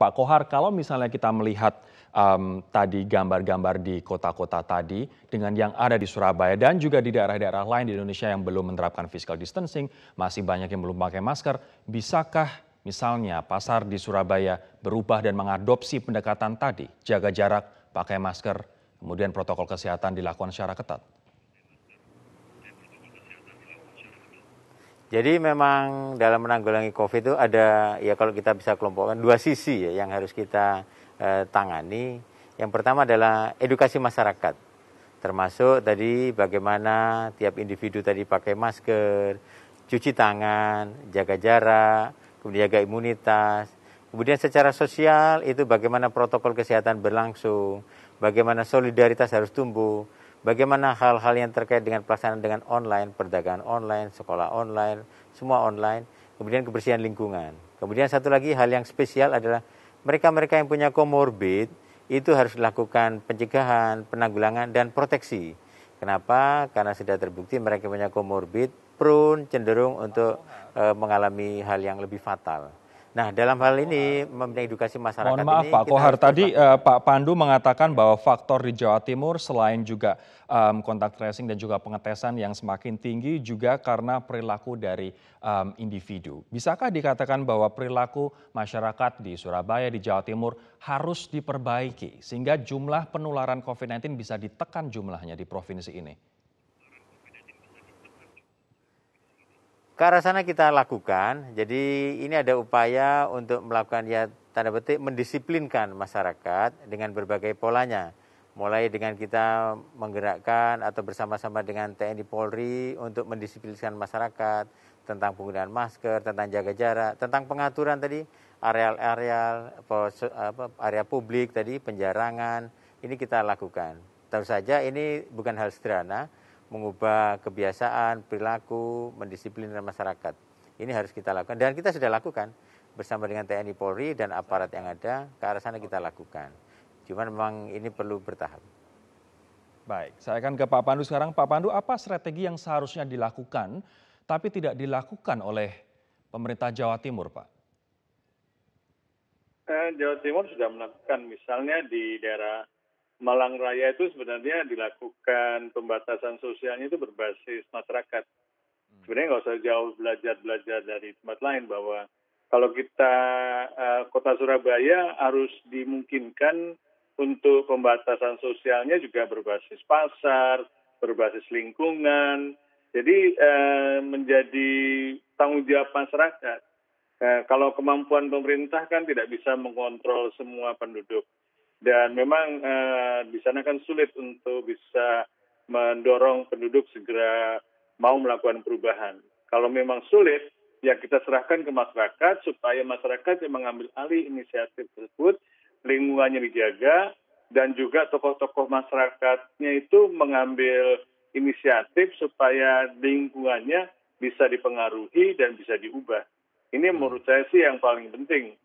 Pak Kohar, kalau misalnya kita melihat tadi gambar-gambar di kota-kota tadi dengan yang ada di Surabaya dan juga di daerah-daerah lain di Indonesia yang belum menerapkan physical distancing, masih banyak yang belum pakai masker. Bisakah misalnya pasar di Surabaya berubah dan mengadopsi pendekatan tadi, jaga jarak, pakai masker, kemudian protokol kesehatan dilakukan secara ketat? Jadi memang dalam menanggulangi COVID itu ada, ya kalau kita bisa kelompokkan, dua sisi ya yang harus kita tangani. Yang pertama adalah edukasi masyarakat, termasuk tadi bagaimana tiap individu tadi pakai masker, cuci tangan, jaga jarak, kemudian jaga imunitas. Kemudian secara sosial itu bagaimana protokol kesehatan berlangsung, bagaimana solidaritas harus tumbuh, bagaimana hal-hal yang terkait dengan pelaksanaan dengan online, perdagangan online, sekolah online, semua online, kemudian kebersihan lingkungan. Kemudian satu lagi hal yang spesial adalah mereka-mereka yang punya komorbid itu harus dilakukan pencegahan, penanggulangan, dan proteksi. Kenapa? Karena sudah terbukti mereka punya komorbid, prone, cenderung untuk mengalami hal yang lebih fatal. Nah, dalam hal ini edukasi masyarakat Mohon maaf ini Pak kita Kohar, harus terus tadi lakukan. Pak Pandu mengatakan bahwa faktor di Jawa Timur selain juga kontak tracing dan juga pengetesan yang semakin tinggi juga karena perilaku dari individu. Bisakah dikatakan bahwa perilaku masyarakat di Surabaya, di Jawa Timur harus diperbaiki sehingga jumlah penularan COVID-19 bisa ditekan jumlahnya di provinsi ini? Ke arah sana kita lakukan, jadi ini ada upaya untuk melakukan ya tanda petik mendisiplinkan masyarakat dengan berbagai polanya. Mulai dengan kita menggerakkan atau bersama-sama dengan TNI Polri untuk mendisiplinkan masyarakat tentang penggunaan masker, tentang jaga jarak, tentang pengaturan tadi areal-areal area publik tadi, penjarangan, ini kita lakukan. Tentu saja ini bukan hal sederhana, mengubah kebiasaan, perilaku, mendisiplinkan masyarakat. Ini harus kita lakukan dan kita sudah lakukan bersama dengan TNI Polri dan aparat yang ada, ke arah sana kita lakukan. Cuman memang ini perlu bertahap. Baik, saya akan ke Pak Pandu sekarang. Pak Pandu, apa strategi yang seharusnya dilakukan tapi tidak dilakukan oleh pemerintah Jawa Timur, Pak? Jawa Timur sudah melakukan, misalnya di daerah Malang Raya itu sebenarnya dilakukan pembatasan sosialnya itu berbasis masyarakat. Sebenarnya nggak usah jauh belajar dari tempat lain bahwa kalau kita kota Surabaya harus dimungkinkan untuk pembatasan sosialnya juga berbasis pasar, berbasis lingkungan. Jadi menjadi tanggung jawab masyarakat. Kalau kemampuan pemerintah kan tidak bisa mengontrol semua penduduk. Dan memang di sana kan sulit untuk bisa mendorong penduduk segera mau melakukan perubahan. Kalau memang sulit, ya kita serahkan ke masyarakat supaya masyarakat yang mengambil alih inisiatif tersebut, lingkungannya dijaga, dan juga tokoh-tokoh masyarakatnya itu mengambil inisiatif supaya lingkungannya bisa dipengaruhi dan bisa diubah. Ini menurut saya sih yang paling penting.